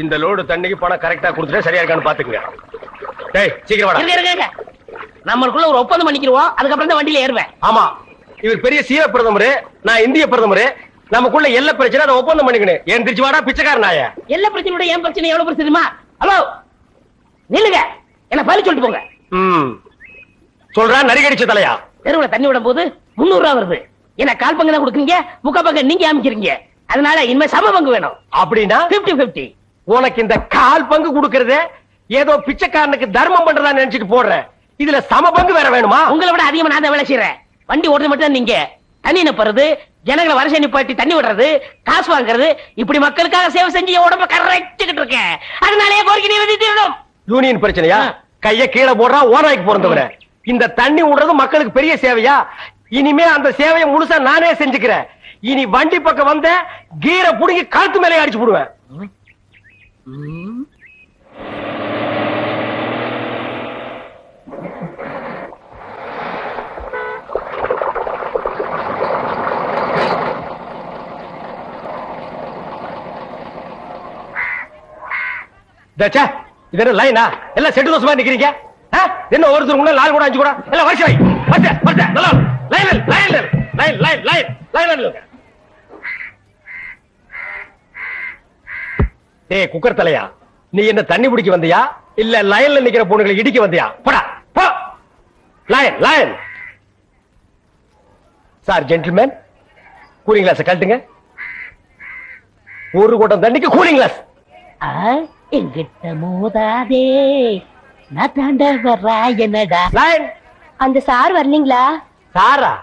இந்த லோடு தண்ணிக்கு பணம் கரெக்டா கொடுத்துட்டா சரியா இருக்கான்னு பாத்துக்கங்க. டேய் சீக்கிரம் வாடா. நம்மளுக்குள்ள ஒரு ஒப்பந்தம் பண்ணிக்கிறோம், அதுக்கப்புறம் தான் வண்டியில ஏறுவேன். ஆமா, இவர் பெரிய சீர பிரதமர், நான் இந்திய பிரதமர். நமக்குள்ள எல்லா பிரச்சனை அதை ஒப்பந்தம் பண்ணிக்கணும். ஏன் திருச்சி வாடா பிச்சைக்கார நாய. எல்லா பிரச்சனையோட என் பிரச்சனை எவ்வளவு பிரச்சனை தெரியுமா? ஹலோ நில்லுங்க, என்ன பதில் சொல்லிட்டு போங்க. சொல்றா நரிகடிச்ச தலையா. தெருவுல தண்ணி விடும் போது 300 ரூபா வருது. என்ன கால் பங்கு தான் கொடுக்குறீங்க, முக்கா பங்கு நீங்க அமைக்கிறீங்க. அதனால இனிமே சம பங்கு வேணும். அப்படின்னா 50-50. உனக்கு இந்த கால் பங்கு கொடுக்கறது ஏதோ பிச்சைக்காரனுக்கு தர்மம் பண்றதா நினைச்சிட்டு போடுற. இதுல சம பங்கு வேற வேணுமா? உங்களை விட அதிகமா நான் தான் வேலை செய்யறேன். வண்டி ஓடுறது மட்டும் நீங்க தண்ணி நிப்பறது, ஜனங்களை வரிசை நிப்பாட்டி தண்ணி விடுறது, காசு வாங்குறது, இப்படி மக்களுக்காக சேவை செஞ்சு என் உடம்ப கரைச்சுக்கிட்டு இருக்கேன். அதனாலே கோரிக்கை நிறைவேற்றணும். யூனியன் பிரச்சனையா? கைய கீழே போடுறா ஓனாய்க்கு பிறந்தவர. இந்த தண்ணி விடுறது மக்களுக்கு பெரிய சேவையா? இனிமே அந்த சேவையை முழுசா நானே செஞ்சுக்கிறேன். இனி வண்டி பக்கம் வந்த கீரை புடுங்கி கழுத்து மேலே அடிச்சு போடுவேன். இது என்ன லைனா? எல்லாம் செட்டு தோசமா நிக்கிறீங்க. என்ன ஒருத்தர் கூட 4 கூட 5 கூட எல்லாம் வரிசை டேய் குக்கர் தலையா, நீ என்ன தண்ணி பிடிக்க வந்தியா இல்ல லைன்ல நிக்கிற பொண்ணுகளை இடிக்க வந்தியா? போடா போ. Line line. Sir gentleman, cooling glass கழட்டுங்க. ஒரு கூட்டம் தண்ணிக்கு கூலிங் கிளாஸ். எங்கிட்ட மோதாதே, நான் தாண்ட வர்றா என்னடா. லைன். அந்த சார் வரலீங்களா? சாரா?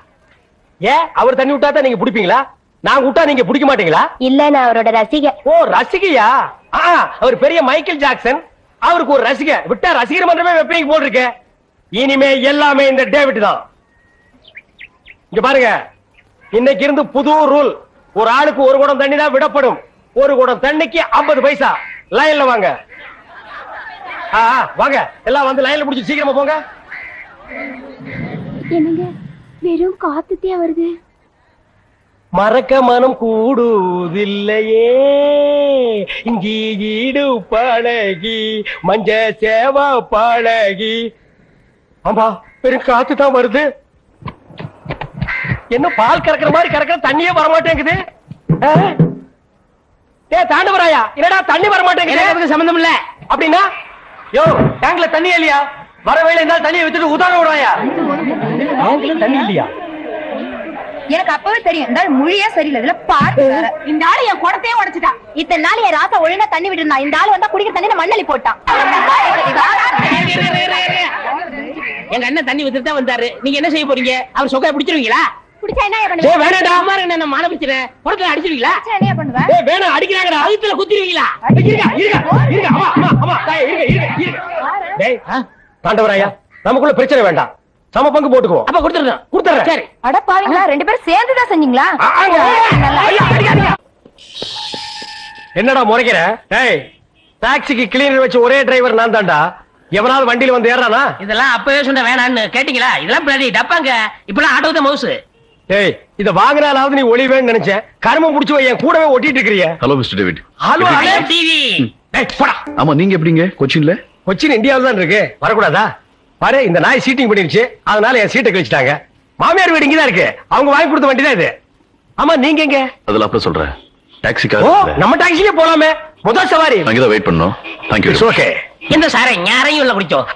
ஏன் அவர் தண்ணி விட்டா தான் நீங்க பிடிப்பீங்களா? நான் விட்டா நீங்க பிடிக்க மாட்டீங்களா? இல்ல, நான் அவரோட ரசிகை. ஓ ரசிகையா? அவர் பெரிய மைக்கேல் ஜாக்சன், அவருக்கு ஒரு ரசிகை விட்டா ரசிகர் மன்றமே வெப்பீங்க போல் இருக்கு. இனிமே எல்லாமே இந்த டேவிட் தான். இங்க பாருங்க, இன்னைக்கு இருந்து புது ரூல். ஒரு ஆளுக்கு ஒரு குடம் தண்ணி தான் விடப்படும். ஒரு குடம் தண்ணிக்கு 50 பைசா. லைன்ல வாங்க. வாங்க எல்லாம் வந்து லைன்ல பிடிச்சி சீக்கிரமா போங்க. என்னங்க வெறும் காத்துட்டே வருது. மறக்க மனம் கூடுதில்லையே, இங்கி ஈடு பழகி மஞ்ச சேவா பழகி. ஆமா வெறும் காத்து தான் வருது. என்ன பால் கறக்கிற மாதிரி கறக்கிற, தண்ணியே வரமாட்டேங்குது. தாண்டவராயா, என்னடா தண்ணி வரமாட்டேங்குது? சம்பந்தம் இல்ல. அப்படின்னா யோ டேங்க்ல தண்ணி இல்லையா? வர வேலை இருந்தாலும் தண்ணியை வித்துட்டு உதாரண விடாயா? தண்ணி இல்லையா? எனக்கு அப்பவே தெரியும் இந்த ஆள் மொழியே சரியில்லை. இதுல பாட்டு வேற. இந்த ஆளு என் குடத்தையே உடைச்சிட்டான். இத்தனை நாள் என் ராசா ஒழுங்கா தண்ணி விட்டுருந்தா. இந்த ஆள் வந்தா குடிக்கிற தண்ணி மண்ணலி போட்டான். எங்க அண்ணன் தண்ணி வித்துட்டு தான் வந்தாரு. நீங்க என்ன செய்ய போறீங்க? அவர் சொக்கைய பிடிச்சிருவீங்களா? குடிச்சா என்ன பண்ணுவீங்க? வேணாடா, அம்மா என்ன மான பிடிச்சறேன். குடத்துல அடிச்சிருவீங்களா? என்ன பண்ணுவ? வேணா அடிக்கிறாங்கடா. அதுல குத்திருவீங்களா? தாண்டவராயா, நமக்குள்ள பிரச்சனை வேண்டாம். சம பங்கு போட்டுக்குவோம். அப்ப கொடுத்துறேன். சரி. அட பாவீங்களா, 2 பேரும் சேர்ந்து தான் செஞ்சீங்களா? என்னடா முறைக்கிற? டேய், டாக்ஸிக்கு கிளீனர் வச்சு ஒரே டிரைவர் நான் தான்டா. எவனாவது வண்டியில வந்து ஏறானா? இதெல்லாம் அப்பவே சொன்ன வேணான்னு கேட்டீங்களா? இதெல்லாம் பின்னாடி டப்பாங்க. இப்பெல்லாம் ஆட்டோ தான் மவுசு. டேய், இத வாங்குனாலாவது நீ ஒளிவேன்னு நினைச்சேன். கர்மம் புடிச்சு போய் என் கூடவே ஒட்டிட்டு இருக்கீங்க. Hello mister David. Hello TV. டேய் போடா. ஆமா, நீங்க எப்படிங்க கொச்சின்ல? கொச்சின் இந்தியாவுல தான் இருக்கு. வரக்கூடாதா? பாரு, இந்த நாய் சீட்டிங் பண்ணிருச்சு. அதனால என் சீட்டை கழிச்சிட்டாங்க. மாமியார் வீடு இங்கதான் இருக்கு. அவங்க வாங்கி கொடுத்த வண்டி தான் இது. ஆமா, நீங்க எங்க? அதெல்லாம் அப்புறம் சொல்றேன். டாக்ஸிக்காக. ஓ, நம்ம டாக்ஸிலே போலாமே. முதல் சவாரி. அங்கதான் வெயிட் பண்ணோம். Thank you. ஓகே. எந்த சாரை யாரையும் இல்ல குடிச்சோம்.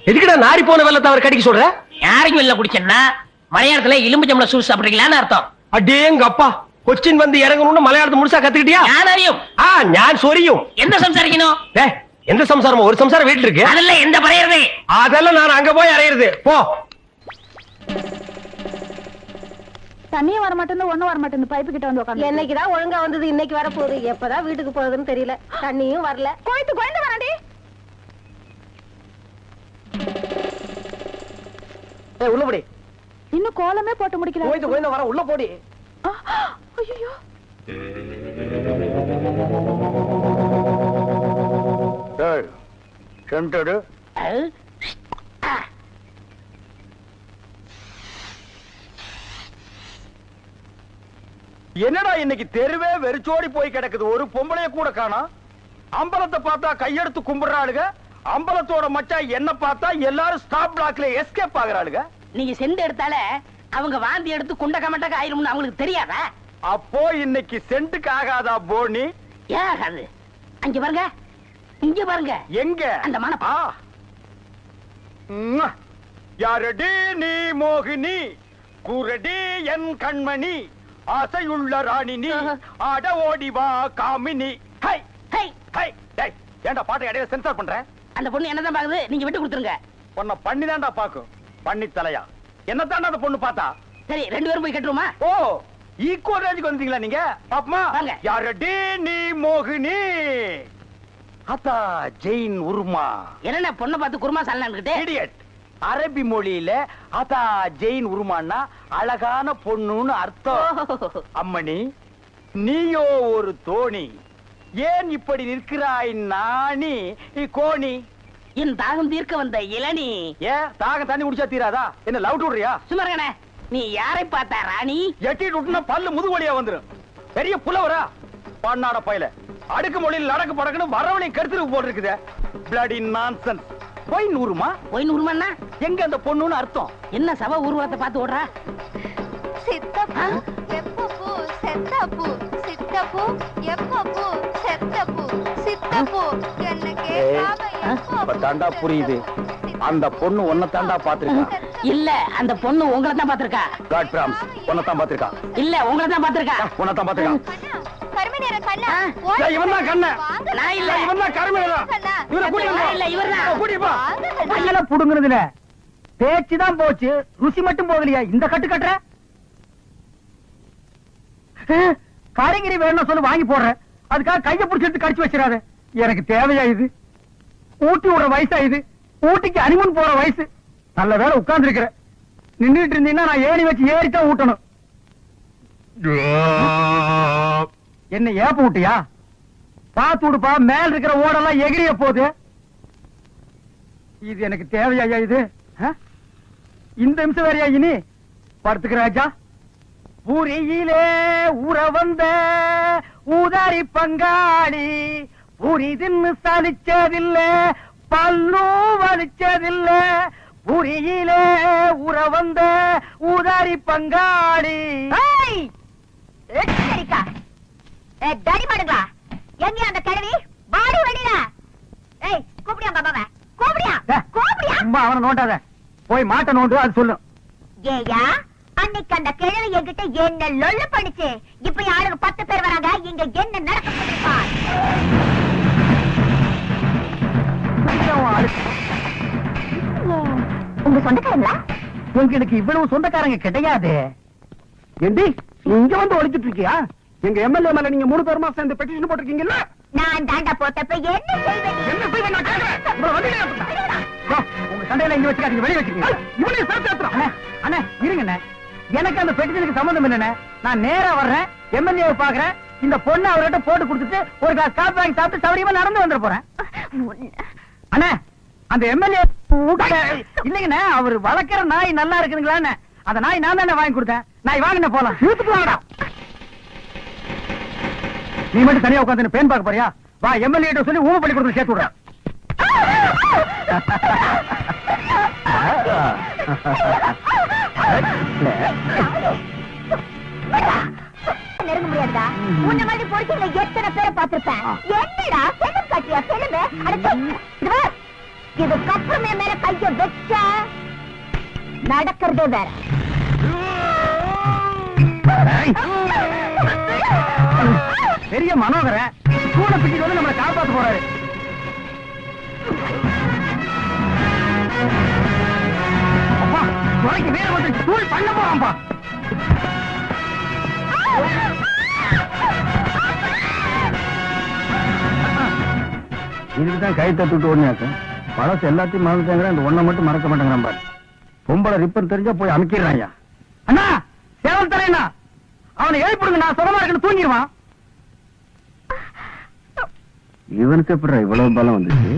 எதுக்குடா நாரி போன வெள்ளத்தை அவர் கடிக்க சொல்ற? யாரையும் இல்ல குடிச்சேன்னா மலையாளத்துல எலும்புச்சம்பளம் சூஸ் சாப்பிடுறீங்களான்னு அர்த்தம். அடேங்க அப்பா, கொச்சின் வந்து இறங்கணும்னு மலையாளத்தை முழுசா கத்துக்கிட்டியா? யாரையும் ஞான் சொரியும். எந்த சம்சாரிக்கணும்? எந்த சம்சாரமா? ஒரு சம்சாரம் வீட்டுல இருக்கு. அதெல்லாம் எந்த பறையறது? அதெல்லாம் நான் அங்க போய் அறையிறது. போ. தண்ணியே வர மாட்டேன்னு ஒண்ணும் வர மாட்டேன்னு பைப்பு கிட்ட வந்து உட்காந்து. என்னைக்குதான் ஒழுங்கா வந்தது, இன்னைக்கு வர போகுது. எப்பதான் வீட்டுக்கு போகுதுன்னு தெரியல. தண்ணியும் வரல. கோயத்து கோயந்து வராண்டி. உள்ள போடி. இன்னும் கோலமே போட்டு முடிக்கல. கோயந்து கோயந்து வர, உள்ள போடி. ஐயோ, சென்டடு. என்னடா இன்னைக்கு தெருவே வெறிச்சோடி போய் கிடக்குது. ஒரு பொம்பளைய கூட காணோம். அம்பலத்தை பார்த்தா கையெடுத்து கும்பிடுறாளுங்க, அம்பலத்தோட மச்சான் என்ன பார்த்தா எல்லாரும் ஸ்டாப் பிளாக்ல எஸ்கேப் ஆகுறாளுங்க. நீங்க செண்டு எடுத்தால அவங்க வாந்தி எடுத்து குண்ட கமட்டக்க ஆயிரும்னு அவங்களுக்கு தெரியாதா? அப்போ இன்னைக்கு சென்ட்டுக்கு ஆகாதா போனி? ஏன் ஆகாது? அங்க பாருங்க, இங்க பாருங்க. எங்க அந்த மன யாரடி நீ மோகினி, கூரடி என் கண்மணி, ஆசையுள்ள ராணி நீ, ஆட ஓடி வா காமினி. ஹை ஹை ஹை டேய், ஏன்டா பாட்டை இடையில சென்சார் பண்ற? அந்த பொண்ணு என்னதான் பாக்குது, நீங்க விட்டு கொடுத்துருங்க. உன்னை பண்ணி தான்டா பாக்கும், பண்ணி தலையா. என்னத்தாண்டா அந்த பொண்ணு பார்த்தா? சரி, 2 பேரும் போய் கட்டுருமா? ஓ, ஈக்குவல் ரேஞ்சுக்கு வந்தீங்களா நீங்க? பாப்பமா, வாங்க. யாரடி நீ மோகினி, அத்தா ஜெயின் உருமா. என்ன பொண்ணை பார்த்து குருமா சாலன்னுகிட்டு? இடியட். அரபி மொழியில அதா ஜெயின் உருமான்னா அழகான பொண்ணுன்னு அர்த்தம். அம்மணி, நீயோ ஒரு தோணி, ஏன் இப்படி நிற்கிறாய் நாணி கோணி? என் தாகம் தீர்க்க வந்த இளநீ. ஏன் தாகம் தண்ணி குடிச்சா தீராதா? என்ன லவ் விடுறியா? சுமரகனே, நீ யாரை பார்த்தா ராணி? எட்டிட்டு விட்டுனா பல்லு முதுகு வழியா வந்துரும். பெரிய புலவரா பண்ணாட பையல, அடுக்கு மொழியில் நடக்கு படக்குன்னு வரவனையும் கருத்து போட்டு இருக்குது. Bloody nonsense. போய் நூறுமா? போய் நூறுமாண்ணா எங்க அந்த பொண்ணுன்னு அர்த்தம்? என்ன சவ ஊர்வலத்தை பார்த்து ஓடுறா? சித்தப்பூ எப்பப்பூ செத்தப்பூ, சித்தப்பூ எப்பப்பூ செத்தப்பூ, சித்தப்பூ என்ன கேட்காம தாண்டா புரியுது. அந்த பொண்ணு உன்னை தாண்டா பாத்திருக்கா. இல்ல, அந்த பொண்ணு உங்களை தான் பாத்திருக்கா. காட் பிராம்ஸ், உன்னை தான் பாத்திருக்கா. இல்ல, உங்களை தான் பாத்திருக்கா. உன்னை தான் பாத்திருக்கா. கருமநேர கண்ணா, இவன் தான் கண்ண. நான் இல்ல. இவன் தான் கருமேல. இவரை கூட்டிட்டு நான் இல்ல, இவர்தான். கூட்டிட்டு போ. கையில புடுங்குனதுல பேச்சுதான் போச்சு, ருசி மட்டும் போகலையா? இந்த கட்டு கட்டுற காய்கறி வேணும் சொல்லு, வாங்கி போடுறேன். அதுக்காக கைய பிடிச்சிட்டு கடிச்சு வச்சிடாத. எனக்கு தேவையா இது? ஊட்டி விடுற வயசா இது? ஊட்டிக்கு அனிமன் போற வயசு. நல்ல வேலை உட்கார்ந்து இருக்கிற. நின்றுட்டு இருந்தீங்கன்னா நான் ஏணி வச்சு ஏறித்தான் ஊட்டணும். என்ன ஏப்ப ஊட்டியா? பாத்து விடுப்பா, மேல இருக்கிற ஓடெல்லாம் எகிரிய போகுது. இது எனக்கு தேவையா இது? இந்த நிமிஷம் வேறையா இனி? படுத்துக்கிற ராஜா. பூரியிலே ஊற வந்த ஊதாரி பங்காளி, பூரி தின்னு சலிச்சதில்ல, பல்லு வலிச்சதில்ல. பூரியிலே ஊற வந்த ஊதாரி பங்காளி. தடிமாடுங்களா, எங்க அந்த கிழவி? பாடி வடில. ஏய், கூப்பிடியா பாபாவ? கூப்பிடியா? கூப்பிடியா? சும்மா அவனை நோண்டாத, போய் மாட்ட நோண்டு, அது சொல்லு. ஏயா, அன்னைக்கு அந்த கிழவி என்கிட்ட என்ன லொல்லு பண்ணிச்சு. இப்ப யாருக்கு 10 பேர் வராங்க, இங்க என்ன நடக்க சொல்லிருப்பார்? உங்க சொந்தக்காரங்களா? உங்களுக்கு இவ்வளவு சொந்தக்காரங்க கிடையாது. ஏண்டி, நீ இங்க வந்து ஒழிச்சிட்டு இருக்கியா? எங்க எம்எல்ஏ மேல நீங்க 3 பேருமா சேர்ந்து பெட்டிஷன் போட்டிருக்கீங்கல்ல? நான் தாண்டா போட்டப்ப என்ன செய்வேன்? என்ன செய்வேன் நான் கேக்குறேன். உங்களை வண்டியில ஏத்துறேன். உங்க சண்டையில இங்க வச்சுக்காதீங்க, வெளிய வச்சுக்கீங்க. இவனையும் சேர்த்து ஏத்துறேன். அண்ணே, அண்ணே இருங்கண்ணே, எனக்கு அந்த பெட்டிஷனுக்கு சம்பந்தம் இல்லண்ணே. நான் நேரா வர்றேன், எம்எல்ஏ பாக்குறேன். இந்த பொண்ணு அவர்கிட்ட போட்டு கொடுத்துட்டு ஒரு கிளாஸ் காப்பி வாங்கி சாப்பிட்டு சௌரியமா நடந்து வந்துட போறேன். அண்ணே, அந்த எம்எல்ஏ இல்லைங்கண்ணே, அவர் வளர்க்கிற நாய் நல்லா இருக்குதுங்களான்னு. அந்த நாய் நான் தானே வாங்கி கொடுத்தேன். நாய் வாங்கின போலாம், இழுத்துட்டு வாங்கடா. நீ மட்டும் தனியா உட்காந்து பேன் பார்க்க போறியா? வா, எம்எல்ஏ சொல்லி ஊம பள்ளிக்கூடத்துல சேர்த்து விடுறேன். நெருங்க முடியாதா? உன்ன மாதிரி பொறுக்கில எத்தனை பேரை பார்த்திருப்பேன். என்னடா செல்லம் காட்டியா? செல்லுமே இதுக்கப்புறமே மேல கைய வச்ச நடக்கிறதே வேற. பெரிய மனோகர கூட பிடிச்சு வந்து நம்மளை காப்பாத்து போறாரு. அப்பா, துறைக்கு வேற வந்து தூள் பண்ண போறான்பா. இதுக்குதான் கை தட்டுட்டு ஓடினாக்க பழசு எல்லாத்தையும் மறந்துட்டாங்க. இந்த ஒண்ணை மட்டும் மறக்க மாட்டேங்கிறான் பாரு. பொம்பளை ரிப்பன் தெரிஞ்சா போய் அமைக்கிறான். அண்ணா, சேவல் தரேண்ணா, அவனை எழுப்பிடுங்க. நான் சுகமா இருக்குன்னு தூங்கிடுவான். இவனுக்கு எப்படி இவ்வளவு பலம் வந்துச்சு?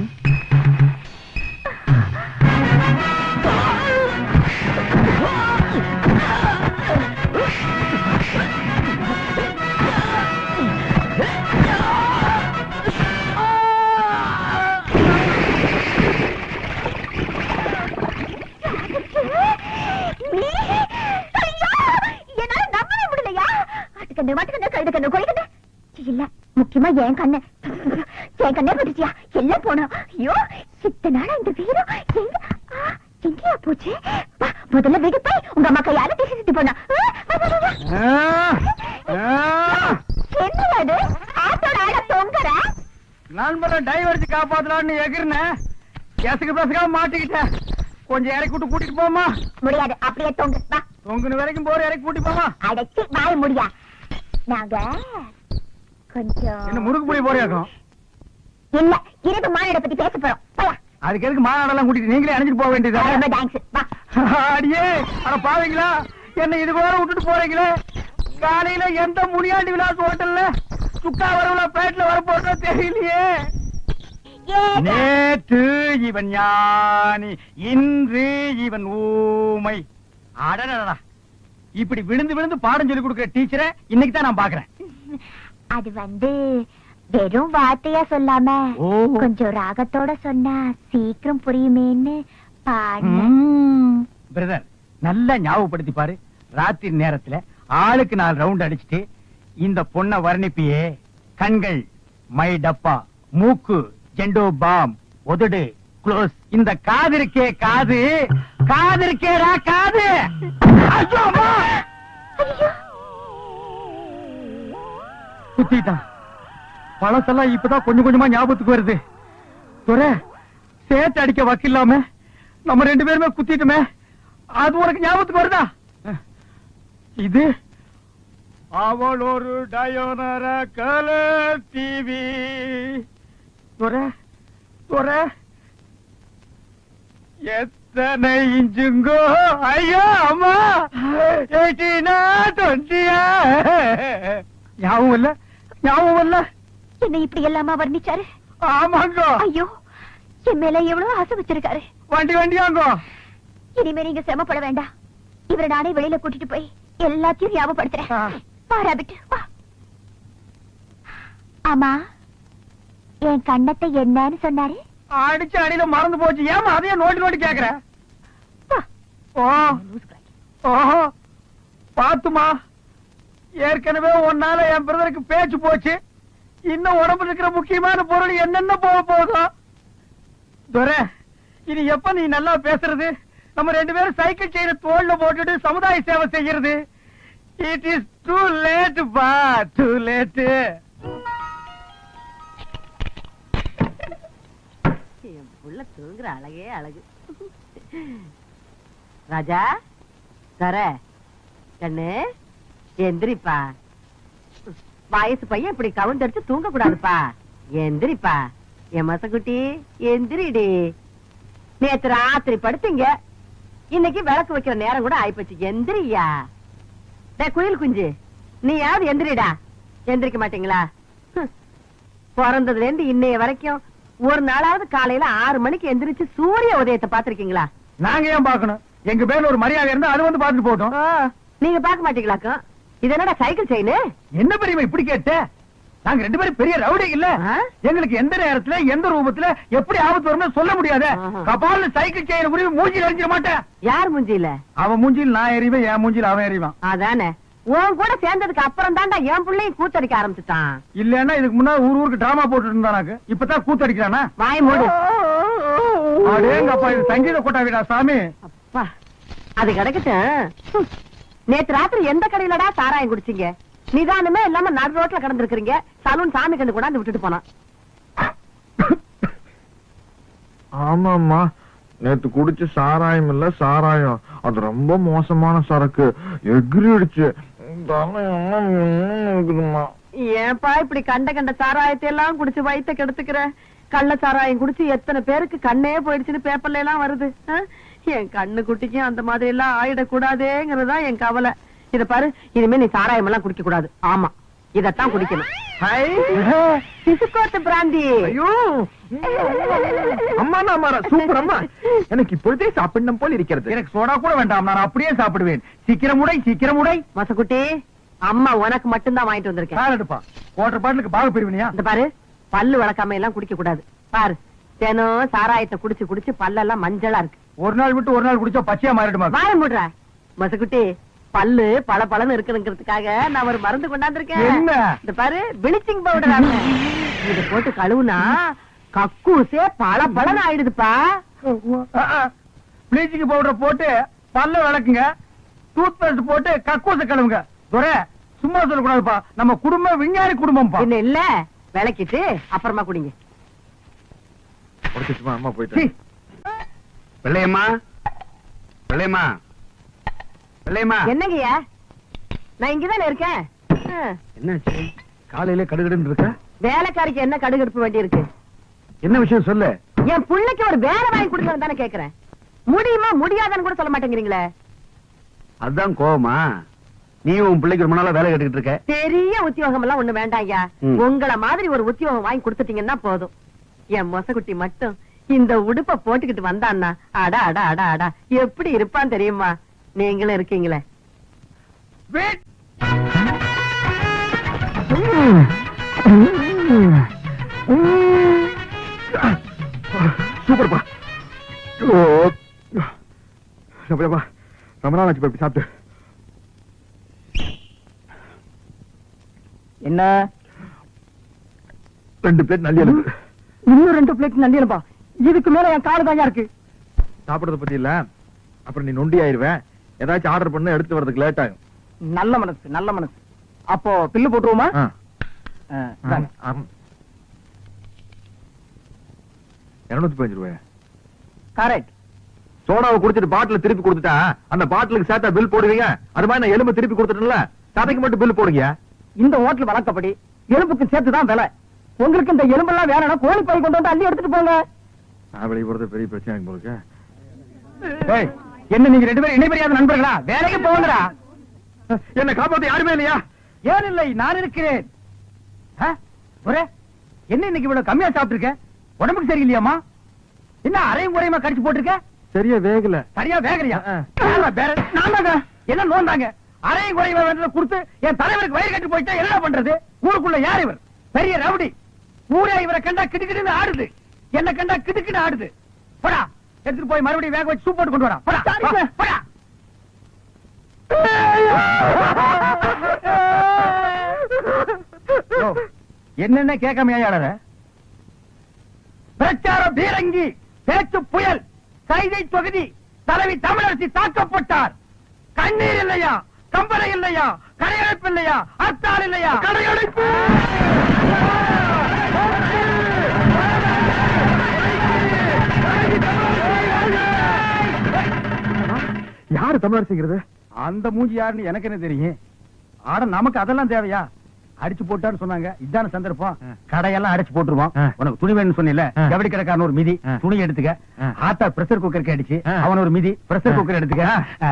என் கண்ணு பட்டுச்சியா எல்லாம் போனோம். ஐயோ இத்தனை நாளா இந்த வீரம் எங்கேயா போச்சு? முதல்ல வீடு போய் உங்க அம்மா கையால பேசிட்டு போனா. என்னது ஆட்டோட ஆட தொங்குற? நண்பரை டைவர்ஸ் காப்பாத்தலான்னு எகிர்னேன். கேசுக்கு பேசுக்காம மாட்டிக்கிட்டேன். கொஞ்சம் இறக்கி விட்டு கூட்டிட்டு போமா. முடியாது, அப்படியே தொங்கு. வா தொங்குன வரைக்கும் போற இறக்கி கூட்டி போமா. அடைச்சி வாய முடியா. நாங்க கொஞ்சம் என்ன முறுக்கு புளி போறியாக்கும்? இல்ல, இரவு மாநாட பத்தி பேச போறோம். போயா. அதுக்கு எதுக்கு மாநாடெல்லாம் கூட்டிட்டு நீங்களே அணிஞ்சிட்டு போக வேண்டியது? ரொம்ப தேங்க்ஸ். வா. அடியே அட பாவீங்களா, என்ன இது கூட விட்டுட்டு போறீங்களே. காலையில எந்த முனியாண்டி விலாஸ் ஹோட்டல்ல சுக்கா வரவுல பேட்ல வர போறதோ தெரியலையே. நேற்று இவன் ஞானி, இன்று இவன் ஊமை. அடடடா, இப்படி விழுந்து விழுந்து பாடம் சொல்லி கொடுக்கிற டீச்சரை இன்னைக்கு தான் நான் பாக்குறேன். அது வெறும் வார்த்தையா சொல்லாம கொஞ்சம் ராகத்தோட சொன்னா சீக்கிரம் புரியுமேன்னு பிரதர் நல்லா ஞாபகப்படுத்தி பாரு. ராத்திரி நேரத்துல ஆளுக்கு 4 ரவுண்ட் அடிச்சுட்டு இந்த பொண்ண வர்ணிப்பியே. கண்கள் மை டப்பா, மூக்கு ஜெண்டோ பாம், உதடு க்ளோஸ். இந்த காது இருக்கே காது, காது இருக்கேடா காது. ஐயோ அம்மா, குத்திட்டான். பழசெல்லாம் இப்பதான் கொஞ்சம் கொஞ்சமா ஞாபகத்துக்கு வருது. துரை சேர்த்து அடிக்க வக்கில்லாம நம்ம 2 பேருமே குத்திட்டுமே, அது உனக்கு ஞாபகத்துக்கு வருதா? இது அவள் ஒரு டயோனர கலர் டிவி. துரை துரை எத்தனை இன்ச்சுங்கோ? ஐயோ அம்மா, 18 20. ஞாபகம் இல்ல, ஞாபகம் இல்ல. என்ன இப்படி எல்லாமா வர்ணிச்சாரு? ஆமாங்க. ஐயோ, என் மேல எவ்வளவு ஆசை வச்சிருக்காரு. வண்டியாங்க. இனிமே நீங்க சிரமப்பட வேண்டாம். இவரை நானே வெளியில கூட்டிட்டு போய் எல்லாத்தையும் ஞாபகப்படுத்துறேன். பாராபிட்டு வா. ஆமா, என் கண்ணத்தை என்னன்னு சொன்னாரு? அடிச்சு அடியில மறந்து போச்சு. ஏமா அதையே நோட்டி நோட்டி கேக்குற? ஓஹோ பாத்துமா, ஏற்கனவே உன்னால என் பிரதருக்கு பேச்சு போச்சு. இன்னும் உடம்புல இருக்கிற முக்கியமான பொருள் என்னென்ன போக போதும். துரை, இது எப்ப நீ நல்லா பேசுறது? நம்ம 2 பேரும் சைக்கிள் செயின தோல்ல போட்டுட்டு சமுதாய சேவை செய்யறது. இட் இஸ் டூ லேட் பா, டூ லேட். என் புள்ள தூங்குற அழகே அழகு. ராஜா தர கண்ணு எந்திரிப்பா. வயசு பையன் இப்படி கவுந்தடிச்சு தூங்க கூடாதுப்பா. எந்திரிப்பா என் மசக்குட்டி, எந்திரிடி. நேத்து ராத்திரி படுத்தீங்க, இன்னைக்கு விளக்கு வைக்கிற நேரம் கூட ஆயிப்போச்சு. எந்திரியா குயில் குஞ்சு, நீயாவது எந்திரிடா. எந்திரிக்க மாட்டீங்களா? பிறந்ததுல இருந்து இன்னைய வரைக்கும் ஒரு நாளாவது காலையில 6 மணிக்கு எந்திரிச்சு சூரிய உதயத்தை பாத்திருக்கீங்களா? நாங்க ஏன் பாக்கணும்? எங்க பேர்ல ஒரு மரியாதை இருந்தா அது வந்து பாத்துட்டு போட்டோம். நீங்க பாக்க மாட்டீங்களாக்கும்? இது என்னடா சைக்கிள் செயின்? என்ன பெரியமா இப்படி கேட்ட? நாங்க 2 பேரும் பெரிய ரவுடி இல்ல. எங்களுக்கு எந்த நேரத்துல எந்த ரூபத்துல எப்படி ஆபத்து வரும்னு சொல்ல முடியாது. கபால சைக்கிள் செயின் உரிமை மூஞ்சில எறிஞ்சிட மாட்டேன். யார் மூஞ்சில? அவன் மூஞ்சில் நான் எறிவேன், என் மூஞ்சில் அவன் எறிவான். அதானே, உன் கூட சேர்ந்ததுக்கு அப்புறம் தான்டா என் பிள்ளையும் கூத்தடிக்க ஆரம்பிச்சுட்டான். இல்லன்னா இதுக்கு முன்னாடி ஊருக்கு டிராமா போட்டு இருந்தானாக்கு, இப்பதான் கூத்தடிக்கிறானா? வாய் மூடு. அடேங்கப்பா, இது சங்கீத கொட்டாவிடா சாமி. அப்பா அது கிடக்கட்டும். நேத்து ராத்திரி எந்த கடையிலடா சாராயம் குடிச்சீங்க? நிதானமே இல்லாம நடு ரோட்ல கிடந்திருக்கீங்க. சலூன் சாமி கண்டு கொண்டாந்து விட்டுட்டு போனான். ஆமாம்மா, நேத்து குடிச்ச சாராயம் இல்ல சாராயம், அது ரொம்ப மோசமான சரக்கு. எகிரிடுச்சு. ஏன்பா இப்படி கண்ட கண்ட சாராயத்தை எல்லாம் குடிச்சு வயித்த கெடுத்துக்கிற? கள்ள சாராயம் குடிச்சு எத்தனை பேருக்கு கண்ணே போயிடுச்சுன்னு பேப்பர்ல எல்லாம் வருது. என் கண்ணு குட்டிக்கும் அந்த மாதிரி எல்லாம் ஆயிடக்கூடாதேங்கிறதா என் கவலை. இத பாரு, இனிமே நீ சாராயம் எல்லாம் குடிக்க கூடாது. ஆமா, இதத்தான் குடிக்கணும். சிசுக்கோட்டு பிராந்தி. ஐயோ அம்மா, சூப்பர் அம்மா. எனக்கு இப்பொழுதே சாப்பிடணும் போல் இருக்கிறது. எனக்கு சோடா கூட வேண்டாம், நான் அப்படியே சாப்பிடுவேன். சீக்கிரம் உடை, சீக்கிரம் உடை. மசக்குட்டி, அம்மா உனக்கு மட்டும்தான் வாங்கிட்டு வந்திருக்கேன். பால் எடுப்பா. குவார்டர் பாட்டிலுக்கு பாக பிரிவினியா? இந்த பாரு, பல்லு வளர்க்காம எல்லாம் குடிக்க கூடாது. பாரு, தினம் சாராயத்தை குடிச்சு குடிச்சு பல்லெல்லாம் மஞ்சளா இருக்கு. ஒரு நாள் விட்டு ஒரு நாள் குடிச்சா பச்சையா மாறிடுமா? வாய மூடுற மசக்குட்டி. பல்லு பல பலன்னு இருக்குங்கிறதுக்காக நான் ஒரு மருந்து கொண்டாந்துருக்கேன். என்ன? இந்த பாரு பிளீச்சிங் பவுடர். இத போட்டு கழுவுனா கக்கூசே பல பலன்னு ஆயிடுதுப்பா. ப்ளீச்சிங் பவுடர் போட்டு பல்ல விளக்குங்க, டூத் பேஸ்ட் போட்டு கக்கூச கழுவுங்க. துரை சும்மா சொல்லக்கூடாதுப்பா, நம்ம குடும்பம் விஞ்ஞானி குடும்பம்ப்பா. என்ன இல்ல விளக்கிட்டு அப்புறமா குடிங்க. அம்மா போயிட்டு. சீ, வெள்ளையம்மா, வெள்ளையம்மா, வெள்ளையம்மா. என்னங்கய்யா, நான் இங்கதானே இருக்கேன். என்னாச்சு? காலையில கடுகடுன்னு இருக்க? வேலைக்காரிக்கு என்ன கடுகடுப்பு வேண்டி இருக்கு? என்ன விஷயம் சொல்லு. என் பிள்ளைக்கு ஒரு வேலை வாங்கி கொடுங்க தானே கேக்குறேன். முடியுமா முடியாதான்னு கூட சொல்ல மாட்டேங்கிறீங்களே. அதுதான் கோவமா? நீ உன் பிள்ளைக்கு ரொம்ப நாளா வேலை கேட்டுக்கிட்டு இருக்க. பெரிய உத்தியோகம் எல்லாம் ஒண்ணு வேண்டாம் ஐயா. ம். உங்களை மாதிரி ஒரு உத்தியோகம் வாங்கி கொடுத்துட்டீங்கன்னா போதும். என் மொசக்குட்டி மட்டும் இந்த உடுப்ப போட்டுக்கிட்டு வந்தான்னா அடா அடா அடா அடா எப்படி இருப்பான் தெரியுமா? நீங்களும் இருக்கீங்களே. வெயிட். சூப்பர்ப்பா. ரொம்ப நாள் ஆச்சு போய் சாப்பிட்டு. என்ன? 2 பிளேட் நல்லி எனக்கு. இன்னும் 2 பிளேட் நண்டியலப்பா. இதுக்கு மேல என் காலு தாயா இருக்கு. சாப்பிடறத பத்தி இல்ல, அப்புறம் நீ நொண்டி ஆயிருவேன். ஏதாச்சும் ஆர்டர் பண்ண எடுத்து வரதுக்கு லேட் ஆகும். நல்ல மனசு, நல்ல மனசு. அப்போ பில்லு போட்டுருவோமா? ஆ. இந்தாங்க. 215 ரூபாய். கரெக்ட். சோடாவை குடிச்சிட்டு பாட்டில திருப்பி கொடுத்துட்டா அந்த பாட்டிலுக்கு சேர்த்தா பில் போடுவீங்க. அது மாதிரி நான் எலும்பு திருப்பி கொடுத்துட்டேன்ல, சதைக்கு மட்டும் பில் போடுங்க. இந்த ஹோட்டல் வழக்கப்படி எலும்புக்கு சேர்த்துதான் விலை. உங்களுக்கு இந்த எலும்பெல்லாம் வேணும்னா கோழி பை கொண்டு வந்து அள்ளி எடுத்துட்டு போங்க. நான் வெளியே போறது பெரிய பிரச்சனை போலுக்கு. ஏய், என்ன நீங்க 2 பேரும் இணைபெரியாத நண்பர்களா? வேலைக்கு போங்கடா. என்ன காப்பாத்த யாருமே இல்லையா? ஏன் இல்லை, நான் இருக்கிறேன். ஒரே என்ன இன்னைக்கு இவ்வளவு கம்மியா சாப்பிட்டுருக்க? உடம்புக்கு சரியில்லையாமா? என்ன அரையும் குறையுமா கடிச்சு போட்டிருக்க? சரியா வேகல. சரியா வேகலையா? நானாங்க என்ன நோந்தாங்க? அரையும் குறையுமா வேண்டதை கொடுத்து என் தலைவருக்கு வயிறு கட்டி போயிட்டா என்ன பண்றது? ஊருக்குள்ள யார் இவர்? பெரிய ரவுடி. ஊரே இவரை கண்டா கிடுக்கிடுன்னு ஆடுது. என்ன கண்டா கிடுக்கிட்டு ஆடுது. போடா, எடுத்துட்டு போய் மறுபடியும் வேக வச்சு சூப் போட்டு கொண்டு வரா. போடா, போடா. என்னென்ன கேட்காம ஏழற? பிரச்சார பீரங்கி, பேச்சு புயல், கைதை தொகுதி தலைவி தமிழரசி தாக்கப்பட்டார். கண்ணீர் இல்லையா? கம்பளை இல்லையா? கடையடைப்பு இல்லையா? அத்தால் இல்லையா? கடையடைப்பு. யாரு தமிழரசிங்கிறது? அந்த மூஞ்சி யாருன்னு எனக்கு என்ன தெரியும்? ஆட நமக்கு அதெல்லாம் தேவையா? அடிச்சு போட்டான்னு சொன்னாங்க. இதான சந்தர்ப்பம். கடையெல்லாம் அடிச்சு போட்டுருவோம். உனக்கு துணி வேணும்னு சொன்னில, ஜவுளி கடைக்காரன் ஒரு மிதி துணி எடுத்துக்க. ஆத்தா பிரஷர் குக்கருக்கு அடிச்சு அவன் ஒரு மிதி பிரஷர் குக்கர் எடுத்துக்க.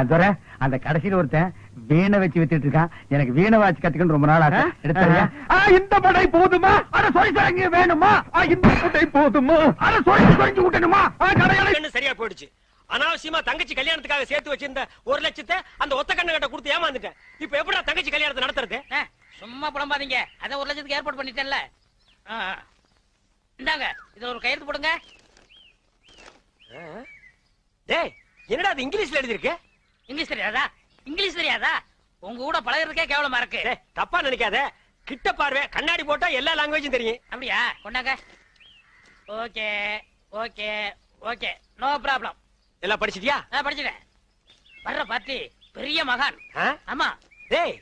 துரை, அந்த கடைசியில ஒருத்தன் வீணை வச்சு வித்துட்டு இருக்கான். எனக்கு வீணை வாச்சு கத்துக்கணும் ரொம்ப நாள் ஆச்சு. எடுத்தறியா? இந்த படை போதுமா? அத சொல்லி தரங்க வேணுமா? இந்த படை போதுமா? அத சொல்லி சொல்லி விட்டணுமா? கண்ணு சரியா போயிடுச்சு. அனாவசியமா தங்கச்சி கல்யாணத்துக்காக சேர்த்து வச்சிருந்த 1 லட்சத்தை அந்த ஒத்த கண்ணு கிட்ட கொடுத்து ஏமாந்துட்டேன். இப்ப எப்படா தங்கச்சி கல்யாணத்தை நடத்துறது? சும்மா புலம்பாதீங்க. அத 1 லட்சத்துக்கு ஏற்பாடு பண்ணிட்டேன்ல. இந்தாங்க, இதுல ஒரு கையெழுத்து போடுங்க. டேய், என்னடா அது இங்கிலீஷ்ல எழுதி இருக்கு? இங்கிலீஷ் தெரியாதா? இங்கிலீஷ் தெரியாதா? உங்க கூட பழகிறதுக்கே கேவலமா இருக்கு. டேய், தப்பா நினைக்காத. கிட்ட பார்வை, கண்ணாடி போட்டா எல்லா லாங்குவேஜும் தெரியும். அப்படியா? கொண்டாங்க. Okay okay okay, no problem. எல்லாம் படிச்சிட்டியா? படிச்சுட்டேன். வர்ற பார்ட்டி பெரிய மகான். ஆமா. டேய்,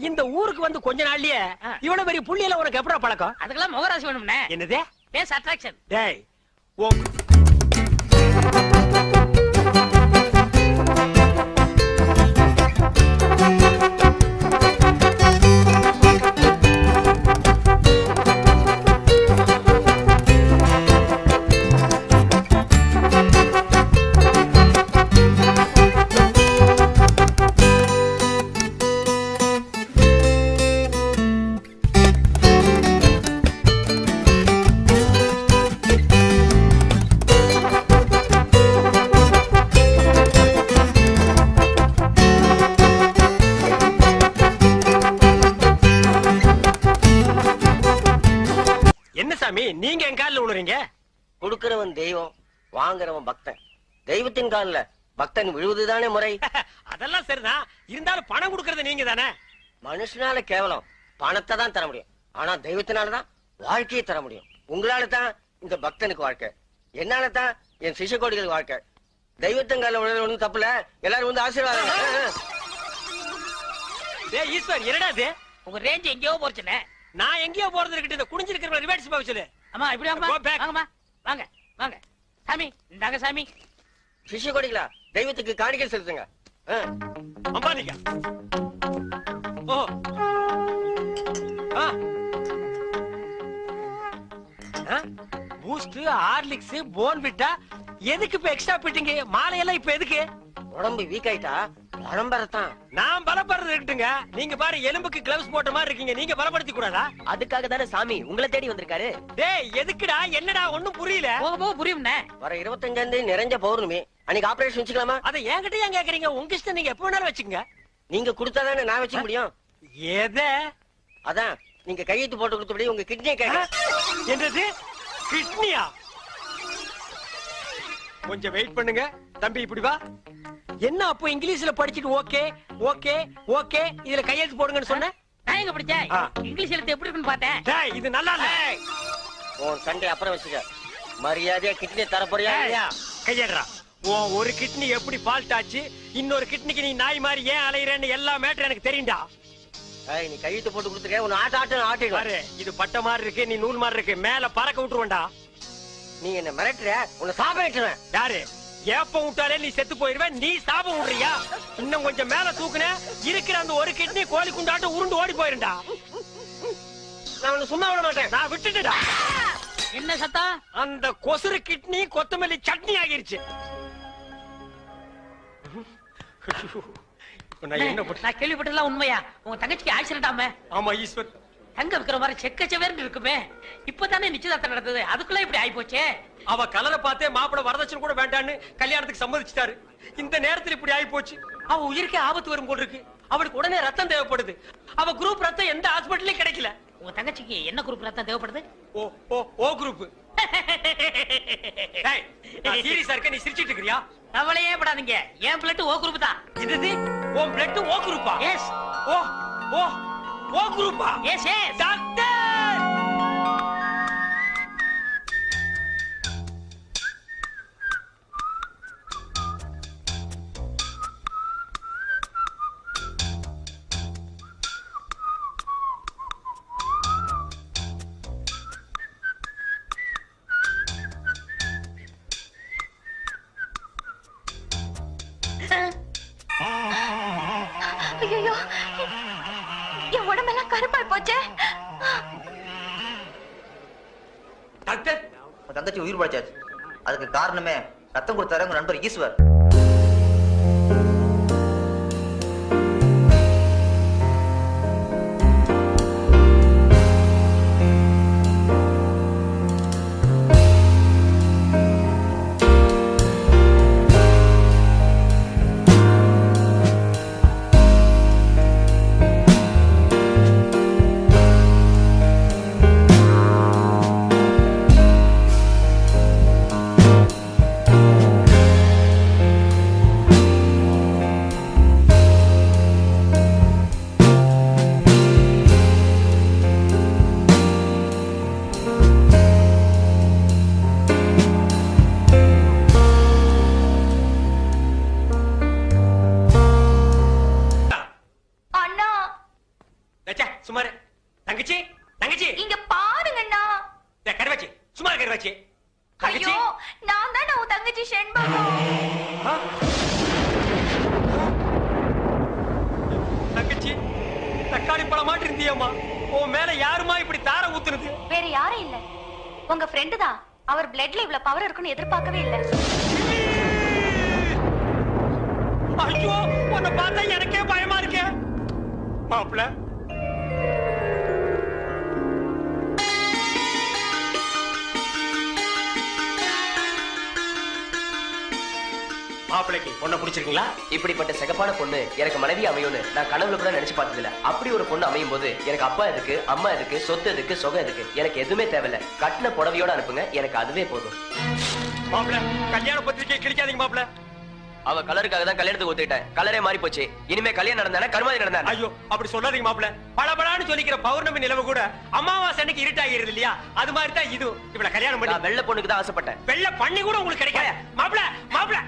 இந்த ஊருக்கு வந்து கொஞ்ச நாள்லயே இவ்வளவு பெரிய புள்ளியில உனக்கு எப்படா பழக்கம்? அதுக்கெல்லாம் முகராசி வேணும்னே. என்னது? Face attraction. டேய், நீங்க என் காலில் விழுறீங்க? கொடுக்கிறவன் தெய்வம், வாங்குறவன் பக்தன். தெய்வத்தின் காலில் பக்தன் விழுவதுதானே முறை. அதெல்லாம் சரிதான், இருந்தாலும் பணம் கொடுக்கறது நீங்க தானே. மனுஷனால கேவலம் பணத்தை தான் தர முடியும், ஆனா தெய்வத்தினாலதான் வாழ்க்கையை தர முடியும். உங்களால தான் இந்த பக்தனுக்கு வாழ்க்கை, என்னால தான் என் சிஷ்யகோடிகளுக்கு வாழ்க்கை. தெய்வத்தங்கால ஒன்றும் தப்புல, எல்லாரும் வந்து ஆசீர்வாதம். டேய் ஈஸ்வர், என்னடா இது? உங்க ரேஞ்ச் எங்கேயோ போச்சுனே. நான் எங்கேயோ போறது இருக்கட்டும், இந்த குனிஞ்சிருக்கிற ரிவர்ஸ் போக சொல்லு. அம்மா இப்படி வாங்கம்மா. Go back. வாங்கம்மா வாங்க வாங்க. சாமி இந்தாங்க சாமி. சிஷ்யகோடிகளா, தெய்வத்துக்கு காணிக்கை செலுத்துங்க. அம்பானிக்கா. ஓ பூஸ்ட், ஹார்லிக்ஸ், போன்விட்டா எதுக்கு இப்ப எக்ஸ்ட்ரா பிட்டிங்க? மாலையெல்லாம் இப்ப எதுக்கு? உடம்பு வீக் ஆயிட்டா பரம்பரத்தான். நான் பலப்படுறது இருக்கட்டுங்க, நீங்க பாரு எலும்புக்கு கிளவுஸ் போட்ட மாதிரி இருக்கீங்க, நீங்க பலப்படுத்தி கூடாதா? அதுக்காக தானே சாமி உங்களை தேடி வந்திருக்காரு. டேய் எதுக்குடா, என்னடா ஒண்ணும் புரியல. போக போக புரியும்ண்ணே. வர 25ஆம் தேதி நிறைஞ்ச பௌர்ணமி, அன்னைக்கு ஆபரேஷன் வச்சுக்கலாமா? அதை என்கிட்ட ஏன் கேக்குறீங்க? உங்க இஷ்டம், நீங்க எப்ப வேணாலும் வச்சுக்கங்க. நீங்க கொடுத்தாதானே நான் வச்சுக்க முடியும். எத? அதான் நீங்க கையெழுத்து போட்டு கொடுத்தபடி உங்க கிட்னியை கேட்க. என்னது கிட்னியா? கொஞ்சம் வெயிட் பண்ணுங்க தம்பி, இப்படி வா. என்ன அப்போ இங்கிலீஷ்ல படிச்சிட்டு ஓகே ஓகே ஓகே இதுல கையெழுத்து போடுங்கன்னு சொன்ன? நான் எங்க படிச்சேன்? இங்கிலீஷ் எழுத்து எப்படி இருக்குன்னு பார்த்தேன். டேய் இது நல்லா இல்ல. உன் சண்டை அப்புறம் வச்சுக்க, மரியாதையா கிட்னியை தர போறியா இல்லையா? கையேடுறா. உன் ஒரு கிட்னி எப்படி ஃபால்ட் ஆச்சு, இன்னொரு கிட்னிக்கு நீ நாய் மாதிரி ஏன் அலையறேன்னு எல்லா மேட்டர் எனக்கு தெரியும்டா. நீ கையெழுத்து போட்டு கொடுத்துருக்க, உன்னை ஆட்டிடுவாரு. பாரு இது பட்ட மாதிரி இருக்கு, நீ நூல் மாதிரி இருக்கு, மேல பறக்க விட்டுருவேன்டா. நீ என்ன மிரட்டுற, உன்னை சாப்பிடுவேன். யாரு? ஏப்ப விட்டாலே நீ செத்து போயிருவேன், நீ சாபம் விடுறியா? இன்னும் கொஞ்சம் மேல தூக்குன, இருக்கிற அந்த ஒரு கிட்னி கோழி குண்டாட்ட உருண்டு ஓடி போயிருண்டா. நான் உன்னை சும்மா விட மாட்டேன். நான் விட்டுட்டா. என்ன சத்தம்? அந்த கொசுறு கிட்னி கொத்தமல்லி சட்னி ஆகிருச்சு. நான் என்ன பண்ண? நான் கேள்விப்பட்டதெல்லாம் உண்மையா? உங்க தங்கச்சிக்கு ஆக்சிடென்ட் ஆமே? ஆமா ஈஸ்வர். தங்க விக்கிற மாதிரி செக்கச்சவேர்னு இருக்குமே, இப்பதானே நிச்சயதார்த்தம் நடந்தது, அதுக்குள்ள இப்படி ஆயி போச்சே. அவ கலரை பார்த்தே மாப்பிள வரதட்சணை கூட வேண்டான்னு கல்யாணத்துக்கு சம்மதிச்சிட்டாரு. இந்த நேரத்துல இப்படி ஆயி போச்சு. அவ உயிருக்கே ஆபத்து வரும் போல இருக்கு. அவளுக்கு உடனே ரத்தம் தேவைப்படுது. அவ குரூப் ரத்தம் எந்த ஹாஸ்பிட்டல்லயும் கிடைக்கல. உங்க தங்கச்சிக்கு என்ன குரூப் ரத்தம் தேவைப்படுது? ஓ ஓ ஓ குரூப். டேய் நான் சீரியஸா இருக்க, நீ சிரிச்சிட்டு இருக்கறியா? கவலையே படாதீங்க, என் பிளட் ஓ குரூப் தான். இது உன் பிளட் ஓ குரூப்பா? எஸ். ஓ ஓ ஓ குரூப்பா? S S. டாக்டர் ஐயோ, என் உடம்பெல்லாம் கருப்பாய் போச்சே. டாக்டர் உன் தங்கச்சி உயிர் பழைச்சாச்சு. அதுக்கு காரணமே ரத்தம் கொடுத்தாரு உங்க நண்பர் ஈஸ்வர். சுமாரு. தங்கச்சி தங்கச்சி இங்க பாருங்கண்ணா. கருவாச்சி சும்மா கருவாச்சி. ஐயோ, நான் தான் உன் தங்கச்சி செண்பகம். தங்கச்சி தக்காளி பழம் மாட்டி இருந்தியம்மா, உன் மேல யாருமா இப்படி தார ஊத்துறது? வேற யாரும் இல்ல, உங்க ஃப்ரெண்டு தான். அவர் பிளட்ல இவ்வளவு பவர் இருக்குன்னு எதிர்பார்க்கவே இல்ல. ஐயோ, உன்னை பார்த்தா எனக்கே பயமா இருக்கே. மாப்பிள்ள மாப்பிளைக்கு பொண்ணை பிடிச்சிருக்கீங்களா? இப்படிப்பட்ட சிகப்பான பொண்ணு எனக்கு மனைவி அமையும்னு நான் கனவுல கூட நினைச்சு பார்த்ததில்ல. அப்படி ஒரு பொண்ணு அமையும் போது எனக்கு அப்பா எதுக்கு, அம்மா எதுக்கு, சொத்து எதுக்கு, சொகம் எதுக்கு, எனக்கு எதுவுமே தேவையில்ல. கட்டின புடவையோட அனுப்புங்க, எனக்கு அதுவே போதும். மாப்பிள்ள கல்யாண பத்திரிக்கை கிழிக்காதீங்க மாப்பிள்ள. அவ கலருக்காக தான் கல்யாணத்துக்கு ஒத்துக்கிட்டேன். கலரே மாறி போச்சு. இனிமே கல்யாணம் நடந்தானே கருமாதி நடந்தானே. ஐயோ அப்படி சொல்லாதீங்க மாப்பிள்ள. பளபளான்னு சொல்லிக்கிற பௌர்ணமி நிலவு கூட அமாவாசை அன்னைக்கு இருட்டாகிறது இல்லையா? அது மாதிரி தான் இது. இவள கல்யாணம் பண்ணி நான் வெள்ளை பொண்ணுக்கு தான் ஆசைப்பட்டேன். வெள்ளை பண்ணி கூட உங்களுக்கு கிடைக்காத மாப்பிள்ள. மாப்பிள்ள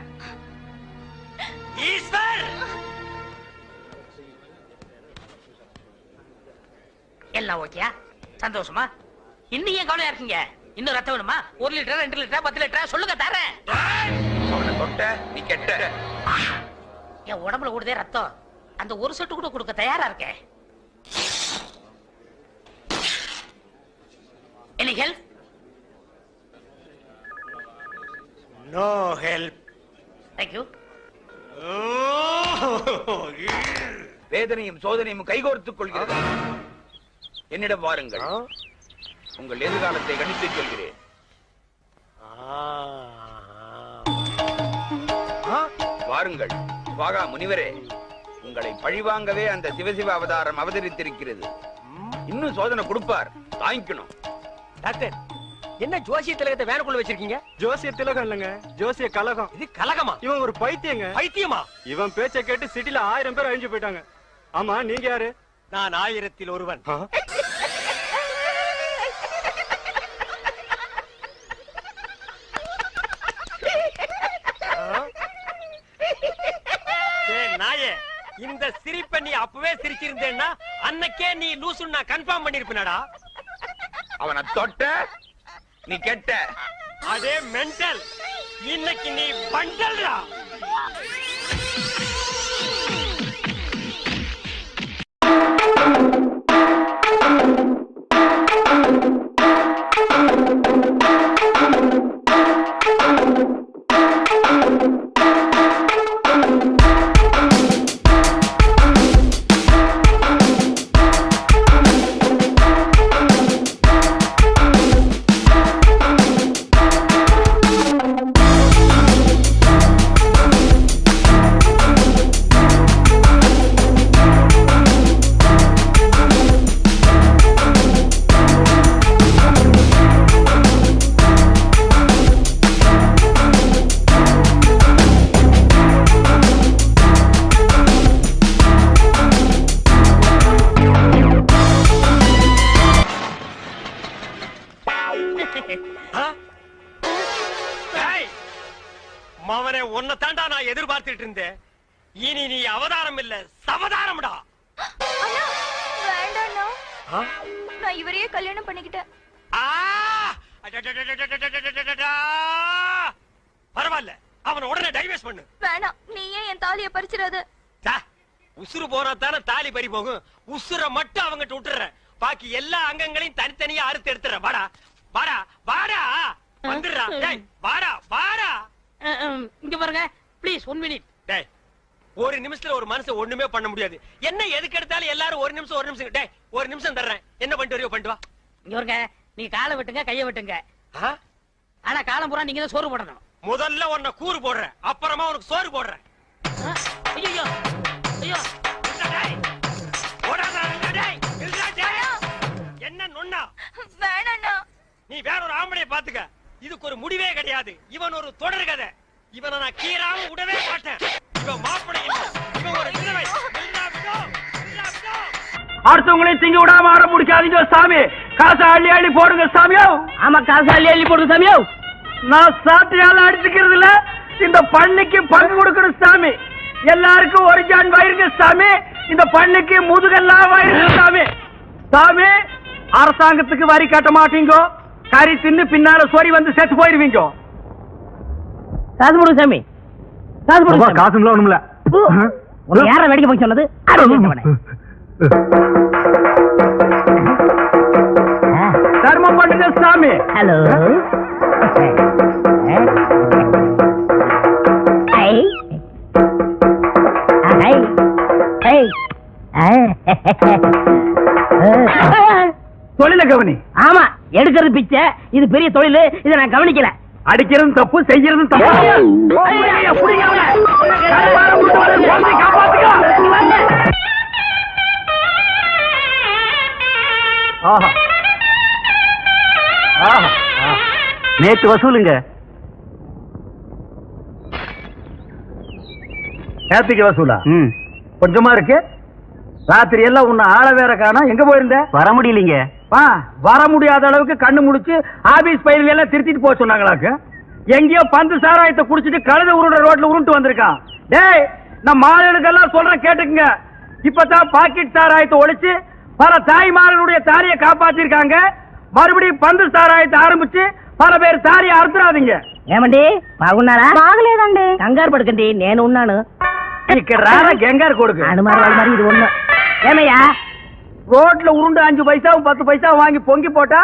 ஈஸ்வர் எல்லாம் ஓகேயா? சந்தோஷமா? இன்னும் ஏன் கவலையா இருக்கீங்க? இன்னும் ரத்தம் வேணுமா? 1 லிட்டர் 2 லிட்டர் 10 லிட்டர் சொல்லுங்க தரேன். அவனை தொட்ட நீ கெட்ட. என் உடம்புல ஓடுதே ரத்தம். அந்த ஒரு சொட்டு கூட கொடுக்க தயாரா இருக்கேன். Any help? No help. Thank you. வேதனையும் சோதனையும் கைகோர்த்துக் கொள்கிறது. என்னிடம் வாருங்கள், உங்கள் எதிர்காலத்தை கணித்து சொல்கிறேன். வாருங்கள் வாகா முனிவரே, உங்களை பழிவாங்கவே அந்த சிவசிவ அவதாரம் அவதரித்திருக்கிறது. இன்னும் சோதனை கொடுப்பார், தாங்கிக்கணும். டாக்டர், என்ன ஜோசிய திலகத்தை வேனுக்குள்ள வச்சிருக்கீங்க? ஜோசிய திலகம் இல்லங்க, ஜோசிய கலகம். இது கலகமா? இவன் ஒரு பைத்தியங்க. பைத்தியமா? இவன் பேச்சை கேட்டு சிட்டில 1000 பேர் அழிஞ்சு போயிட்டாங்க. ஆமா, நீங்க யாரு? நான் 1000ல் ஒருவன். நாயே, இந்த சிரிப்பை நீ அப்பவே சிரிச்சிருந்தேன்னா அன்னைக்கே நீ லூசுன்னு நான் கன்ஃபார்ம் பண்ணிருப்பேனடா. அவனை தொட்ட நீ கெட்ட. அதே மென்டல். இன்னைக்கு நீ பண்டல்டா. மவனே, உன்னை தாண்டா நான் எதிர்பார்த்துட்டு இருந்தேன். இனி நீ அவதாரம் இல்ல, சவதாரம்டா. நான் இவரையே கல்யாணம் பண்ணிக்கிட்டேன். பரவாயில்ல, அவனை உடனே டைவர்ஸ் பண்ணு. வேணாம், நீ ஏன் என் தாலியை பறிச்சிடாத. உசுறு போனா தானே தாலி பறி போகும். உசுரை மட்டும் அவங்கிட்ட விட்டுற, பாக்கி எல்லா அங்கங்களையும் தனித்தனியா அறுத்து எடுத்துற. வாடா வாடா வாடா, வந்துடுறா. வாடா வாடா. இங்க பாருங்க ப்ளீஸ், 1 மினிட். டேய், ஒரு நிமிஷத்துல ஒரு மனுஷன் ஒண்ணுமே பண்ண முடியாது. என்ன எதுக்கு எடுத்தாலும் எல்லாரும் ஒரு நிமிஷம். டேய், ஒரு நிமிஷம் தர்றேன். என்ன பண்ணிட்டு வரையோ பண்ணிட்டு வா. இங்க பாருங்க, நீ காலை வெட்டுங்க, கையை வெட்டுங்க. ஆனா காலம் பூரா நீங்க தான் சோறு போடணும். முதல்ல உன்னை கூறு போடுறேன், அப்புறமா உனக்கு சோறு போடுறேன். ஐயோ ஐயோ, என்ன நொண்ணா? வேணாண்ணா. நீ வேற ஒரு ஆம்பளைய பாத்துக்க. இதுக்கு ஒரு முடிவே கிடையாது. இவன் ஒரு தொடர் கதை. இவனை நான் கீராம விடவே மாட்டேன். இவன் மாப்பிள்ளை இல்ல, இவன் ஒரு விதவை. அடுத்தவங்களையும் திங்க விடாம ஆட முடிக்காதீங்க சாமி. காசை அள்ளி அள்ளி போடுங்க சாமியோ. ஆமா, காசை அள்ளி அள்ளி போடுங்க சாமியோ. நான் சாட்டையால அடிச்சுக்கிறது இல்ல, இந்த பண்ணிக்கு பங்கு கொடுக்கணும் சாமி. எல்லாருக்கும் ஒரு ஜான் வயிறுங்க சாமி. இந்த பண்ணிக்கு முதுகெல்லாம் வயிறு சாமி. சாமி, அரசாங்கத்துக்கு வரி கட்ட மாட்டீங்க. கறி தின்னு பின்னால சொறி வந்து செத்து போயிருவீங்க. காசு போடுங்க சாமி, காசு போடுங்க. காசுல ஒண்ணுமில்ல. யார வேடிக்கை போய் சொன்னது? தர்மம் பண்ணுங்க சாமி. ஹலோ, தொழில கவனி. ஆமா, எடுக்கிறது பிச்சை. இது பெரிய தொழில், இதை நான் கவனிக்கல. அடிக்கிறதும் தப்பு, செய்யறதும் தப்பு. நேற்று வசூலுங்க. நேத்திக்கு வசூலா கொஞ்சமா இருக்கு. ராத்திரி எல்லாம் உன்னை ஆள வேற காணோம். எங்க போயிருந்த? வர முடியலீங்க. வர முடியாத அளவுக்கு கண்ணு முடிச்சு ஆபீஸ் பயிர்கள் எல்லாம் திருத்திட்டு போக சொன்னாங்களாக்கு. எங்கேயோ பந்து சாராயத்தை குடிச்சிட்டு கழுத உருண்ட ரோட்ல உருண்டு வந்திருக்கான். டேய், நம்ம ஆளுகளுக்கெல்லாம் சொல்றேன் கேட்டுக்குங்க. இப்பதான் பாக்கெட் சாராயத்தை ஒழிச்சு பல தாய்மார்களுடைய தாலியை காப்பாத்திருக்காங்க. மறுபடியும் பந்து சாராயத்தை ஆரம்பிச்சு பல பேர் தாலியை அறுத்துறாதீங்க. ఏమండి బాగున్నారా? బాగలేదండి. కంగారు పడకండి, నేను ఉన్నాను. ఇక్కడ రారా గంగారు కొడుకు. అనుమానం మరి ఇది ఒண்ணு. ఏమయ్యా, ரோட்ல உருண்டு 5 பைசாவும் 10 பைசாவும் வாங்கி பொங்கி போட்டா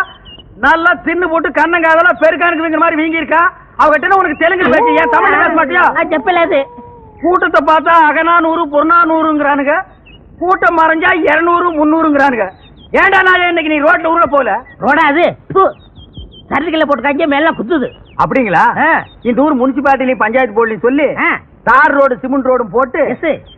நல்லா தின்னு போட்டு கண்ணங்காதெல்லாம் பெருக்கானுக்குங்கிற மாதிரி வீங்கி இருக்கா. அவகிட்ட உனக்கு தெலுங்கு பேச்சு, ஏன் தமிழ்ல பேச மாட்டியா? చెప్పలేదు. கூட்டத்தை பார்த்தா அகநானூறு புறநானூறுங்கிறானுங்க. கூட்டம் மறைஞ்சா 200 300ங்கிறானுங்க. ஏண்டா நான் இன்னைக்கு நீ ரோட்ல உருள போல? ரோடா அது சரத்துக்குள்ள போட்டு காய்ச்சி மேல குத்துது. அப்படிங்களா? இந்த ஊர் முனிசிபாலிட்டிலையும் பஞ்சாயத்து போர்டுலையும் சொல்லி தார் ரோடு சிமெண்ட் ரோடும் போட்டு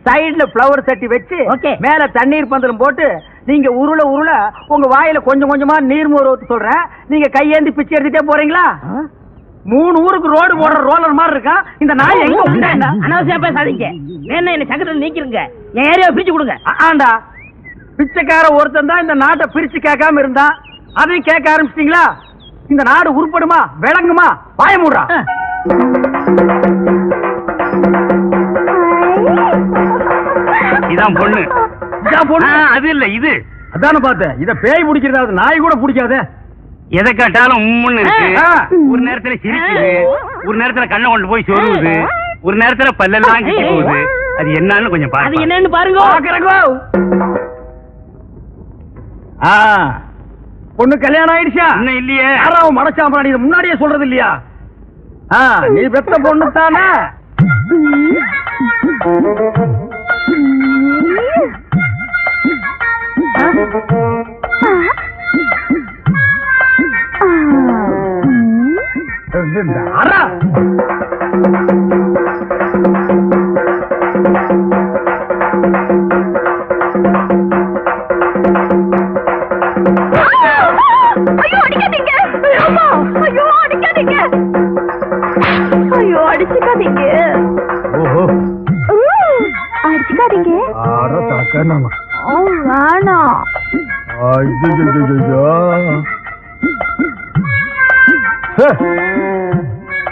சைடுல பிளவர் சட்டி வச்சு மேல தண்ணீர் பந்தலும் போட்டு நீங்க உருள உருள உங்க வாயில கொஞ்சம் கொஞ்சமா நீர்மோர் ஊத்து சொல்றேன். நீங்க கையேந்தி பிச்சை எடுத்துட்டே போறீங்களா? 3 ஊருக்கு ரோடு போடுற ரோலர் மாதிரி இருக்கா இந்த நாய். எங்க அனாவசியம் பேசாதீங்க. வேணா என்ன சங்கத்துல நீக்கிருங்க, என் ஏரியாவை பிரிச்சு கொடுங்க. ஆண்டா, பிச்சைக்கார ஒருத்தன் தான் இந்த நாட்டை பிரிச்சு கேட்காம இருந்தா அதையும் கேட்க ஆரம்பிச்சிட்டீங்களா? இந்த நாடு உருப்படுமா விளங்குமா? வாய மூடுறா. இதான் பொண்ணு. அது இல்ல இது. அதான பார்த்தேன். இத பேய் பிடிக்கிறது நாய் கூட பிடிக்காத. எதை கேட்டாலும் உம்முன்னு இருக்கு. ஒரு நேரத்துல சிரிக்குது, ஒரு நேரத்துல கண்ணை கொண்டு போய் சொருகுது, ஒரு நேரத்துல பல்லெல்லாம் கிட்டி போகுது. அது என்னன்னு கொஞ்சம் பாருங்க. அது என்னன்னு பாருங்க. பொண்ணு கல்யாணம் ஆயிடுச்சா? இன்னும் இல்லையே. யாராவும் மனசாம்பராணி முன்னாடியே சொல்றது இல்லையா? நீ பெத்த பொண்ணு தானே?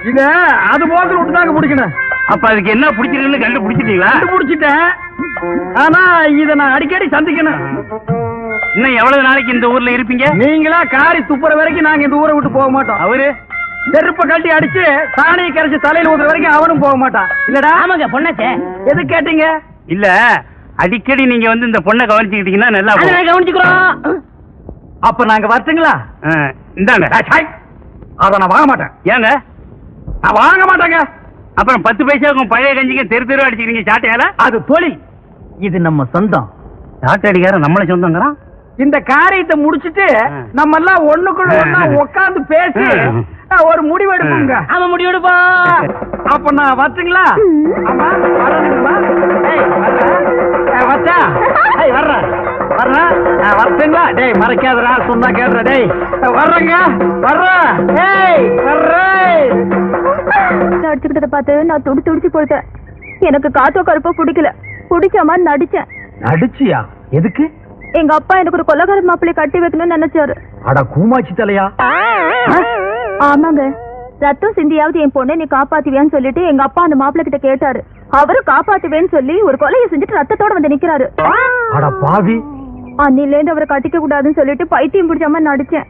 இத அது போட்டு விட்டுதாங்க பிடிக்கணும். அப்ப அதுக்கு என்ன பிடிச்சிருக்குன்னு கண்டுபிடிச்சிட்டீங்களா? கண்டுபிடிச்சிட்டேன். ஆனா இத நான் அடிக்கடி சந்திக்கணும். இன்னும் எவ்வளவு நாளைக்கு இந்த ஊர்ல இருப்பீங்க? நீங்களா காரி துப்புற வரைக்கும் நாங்க இந்த ஊரை விட்டு போக மாட்டோம். அவரு செருப்ப கட்டி அடிச்சு சாணியை கரைச்சு தலையில ஊதுற வரைக்கும் அவனும் போக மாட்டான். இல்லடா? ஆமாங்க, பொண்ணாச்சே. எது கேட்டீங்க? இல்ல, அடிக்கடி நீங்க வந்து இந்த பொண்ணை கவனிச்சுக்கிட்டீங்கன்னா நல்லா கவனிச்சுக்கிறோம். அப்ப நாங்க வரட்டுங்களா? இந்தாங்க. அத நான் வாங்க மாட்டேன். ஏங்க? நான் வாங்க மாட்டேங்க. அப்புறம் 10 பைசாவுக்கும் பழைய கஞ்சிக்கு தெரு அடிச்சுக்கிறீங்க சாட்டையால. அது தொழில், இது நம்ம சொந்தம். சாட்டை அடிக்கார நம்மள சொந்தங்கிறான். இந்த காரியத்தை முடிச்சிட்டு நம்ம எல்லாம் ஒண்ணுக்குள்ள ஒண்ணா உட்கார்ந்து பேசி ஒரு முடிவு எடுப்போங்க. அவன் முடிவு எடுப்போம். அப்ப நான் வரட்டுங்களா? ஆமா, வரணுமா? வச்சா வர்றேன் வர்றேன். வரட்டுங்களா? டேய் மறைக்காதடா, சொன்னா கேடுற. டேய் வர்றேங்க, வர்றேன். ஏய் வர்றேன். நடிச்சுக்கிட்டத பார்த்து நான் துடிச்சு போயிட்டேன். எனக்கு காத்தோ கருப்போ பிடிக்கல. பிடிச்ச மாதிரி நடிச்சேன். நடிச்சியா? எதுக்கு? எங்க அப்பா எனக்கு ஒரு கொலகார மாப்பிள்ளை கட்டி வைக்கணும்னு நினைச்சாரு. அட கூமாச்சி தலையா. ஆமாங்க, ரத்தம் சிந்தியாவது என் பொண்ணை நீ காப்பாத்துவியான்னு சொல்லிட்டு எங்க அப்பா அந்த மாப்பிள்ளை கிட்ட கேட்டாரு. அவரும் காப்பாத்துவேன்னு சொல்லி ஒரு கொலையை செஞ்சுட்டு ரத்தத்தோட வந்து நிக்கிறாரு. அட பாவி. அன்னில இருந்து அவரை கட்டிக்க கூடாதுன்னு சொல்லிட்டு பைத்தியம் பிடிச்ச மாதிரி நடிச்சேன்.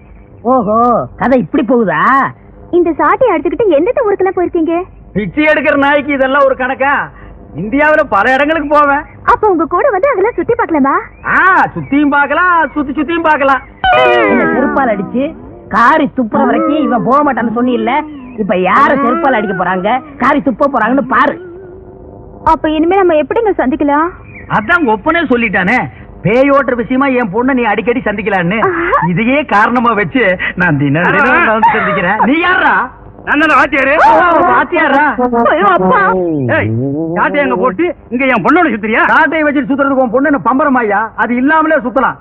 ஓஹோ, கதை இப்படி போகுதா? இந்த சாட்டியை அடிச்சுக்கிட்டு எந்த ஊருக்குலாம் போயிருக்கீங்க? பிச்சை எடுக்கிற நாய்க்கு இதெல்லாம் ஒரு கணக்கா? இந்தியாவில பல இடங்களுக்கு போவேன். அப்ப உங்க கூட வந்து அதெல்லாம் சுத்தி பாக்கலாமா? சுத்தியும் பாக்கலாம், சுத்தியும் பாக்கலாம். செருப்பால் அடிச்சு காரி துப்புற வரைக்கும் இவன் போக மாட்டான்னு சொன்னி இல்ல. இப்ப யார செருப்பால் அடிக்க போறாங்க, காரி துப்ப போறாங்கன்னு பாரு. அப்ப இனிமே நம்ம எப்படிங்க சந்திக்கலாம்? அதான் ஒப்பனே சொல்லிட்டானே, பேயோட்டுற விஷயமா என் பொண்ணை நீ அடிக்கடி சந்திக்கலான்னு. இதையே காரணமா வச்சு நான் தினம் சந்திக்கிறேன். நீ யாரா? சாட்டையங்க போட்டு இங்க என் பொண்ணோட சுத்துறியா? சாட்டையை வச்சு சுத்துறதுக்கு உன் பொண்ணு பம்பரமாயா? அது இல்லாமலே சுத்தலாம்.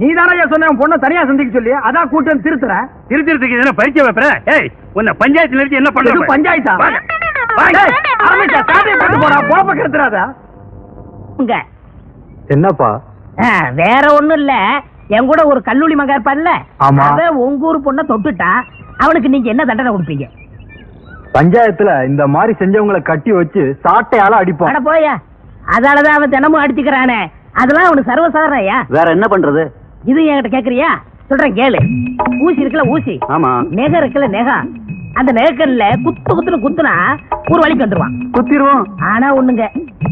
நீ தானே சொன்ன உன் பொண்ணை தனியா சந்திக்க சொல்லி, அதான் கூட்டம் திருத்துறேன். திருத்துறதுக்கு என்ன பரிச்சை வைப்பற? ஏய், உன்னை பஞ்சாயத்துல இருந்து என்ன பண்ண? பஞ்சாயத்தா? சாட்டையை போட்டு போறா, போப்ப கெடுத்துறாத. என்னப்பா? வேற ஒண்ணும் இல்ல, என் கூட ஒரு கல்லூரி மகா இருப்பான்ல, அவன் உங்க ஊர் பொண்ண தொட்டுட்டா, அவனுக்கு நீங்க என்ன தண்டனை கொடுப்பீங்க? பஞ்சாயத்துல இந்த மாதிரி செஞ்சவங்களை கட்டி வச்சு சாட்டையால அடிப்போம். அட போயா, அதாலதான் அவன் தினமும் அடிச்சுக்கிறானே, அதெல்லாம் அவனுக்கு சர்வசாதாரணையா? வேற என்ன பண்றது? இது என்கிட்ட கேக்குறியா? சொல்றேன் கேளு. ஊசி இருக்குல்ல ஊசி, ஆமா. நெகம் இருக்குல்ல நெகம், அந்த நெகக்கல்ல குத்துன்னு குத்துனா ஒரு வழிக்கு வந்துருவான். குத்திடுவோம். ஆனா ஒண்ணுங்க,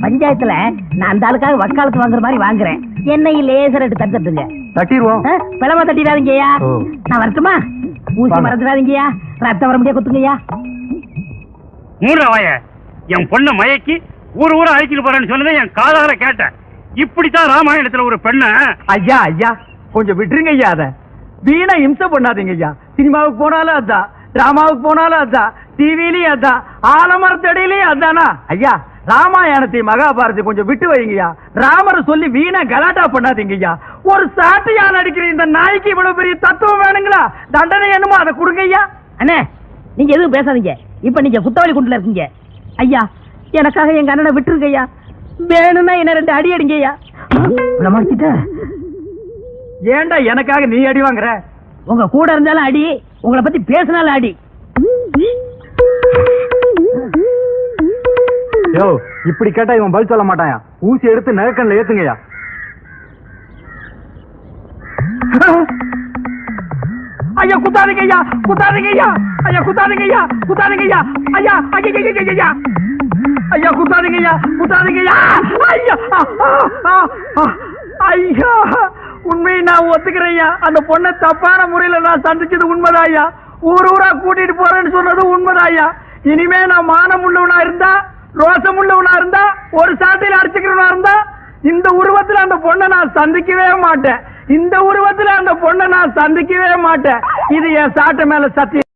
பஞ்சாயத்துல நான் அந்த ஆளுக்காக வக்காலத்து வாங்குற மாதிரி வாங்குறேன், என்னை லேசர் எடுத்து தட்டுங்க. தட்டிடுவோம். பிளமா தட்டிடாதீங்கய்யா. நான் வரட்டுமா? ஊசி மறந்துடாதீங்கய்யா, ரத்தம் வர முடியா குத்துங்கய்யா. மூணாவாய என் பொண்ணை மயக்கி ஊர் ஊரா அழைச்சிட்டு போறேன்னு சொன்னதை என் காதால கேட்டேன். இப்படித்தான் ராமாயணத்துல ஒரு பெண்ண. ஐயா ஐயா கொஞ்சம் விட்டுருங்க ஐயா, அத வீணா இம்சை பண்ணாதீங்க ஐயா. சினிமாவுக்கு போனாலும் அதான், டிராமாவுக்கு போனாலும் அதான், டிவிலயும் அதான், ஆலமரத்தடியிலயும் அதானா ஐயா. ராமாயணத்தை மகாபாரதி கொஞ்சம் விட்டு வைங்கய்யா. ராமரை சொல்லி வீணா கலாட்டா பண்ணாதீங்க ஐயா. ஒரு சாட்டையால் அடிக்கிற இந்த நாய்க்கு இவ்வளவு பெரிய தத்துவம் வேணுங்களா? தண்டனை என்னமோ அதை கொடுங்க ஐயா. அண்ணே, நீங்க எதுவும் பேசாதீங்க. இப்ப நீங்க குத்தவாளி குண்டுல இருக்கீங்க ஐயா. எனக்காக எங்க அண்ணனை விட்டுருங்க ஐயா. வேணும்னா என்ன 2 அடி அடிங்க ஐயா. ஏன்டா எனக்காக நீ அடி வாங்குற? உங்க கூட இருந்தாலும் அடி, உங்களை பத்தி பேசினாலும் அடி. யோ, இப்படி கேட்டா இவன் பதில் சொல்ல மாட்டாயா. ஊசி எடுத்து நகக்கண்ல ஏத்துங்கய்யா. ஐயா குத்தாதீங்க ஐயா, குத்தாதீங்க ஐயா, ஐயா குத்தாதீங்க ஐயா, குத்தாதீங்க ஐயா, ஐயா ஐயா ஐயா குத்தாதீங்க ஐயா, குத்தாதீங்க ஐயா. ஐயா ஐயா, உண்மையை நான் ஒத்துக்கிறேன் ஐயா. அந்த பொண்ணை தப்பான முறையில நான் சந்திச்சது உண்மைதான் ஐயா. ஊர் ஊரா கூட்டிட்டு போறேன்னு சொன்னது உண்மைதான் ஐயா. இனிமே நான் மானம் உள்ளவனா இருந்தா, ரோசம் உள்ளவனா இருந்தா, ஒரு சாட்டையில அடிச்சுக்கிறவனா இருந்தா, இந்த உருவத்துல அந்த பொண்ணை நான் சந்திக்கவே மாட்டேன். இந்த உருவத்துல அந்த பொண்ணை நான் சந்திக்கவே மாட்டேன். இது என் சாட்டை மேல சத்தியம்.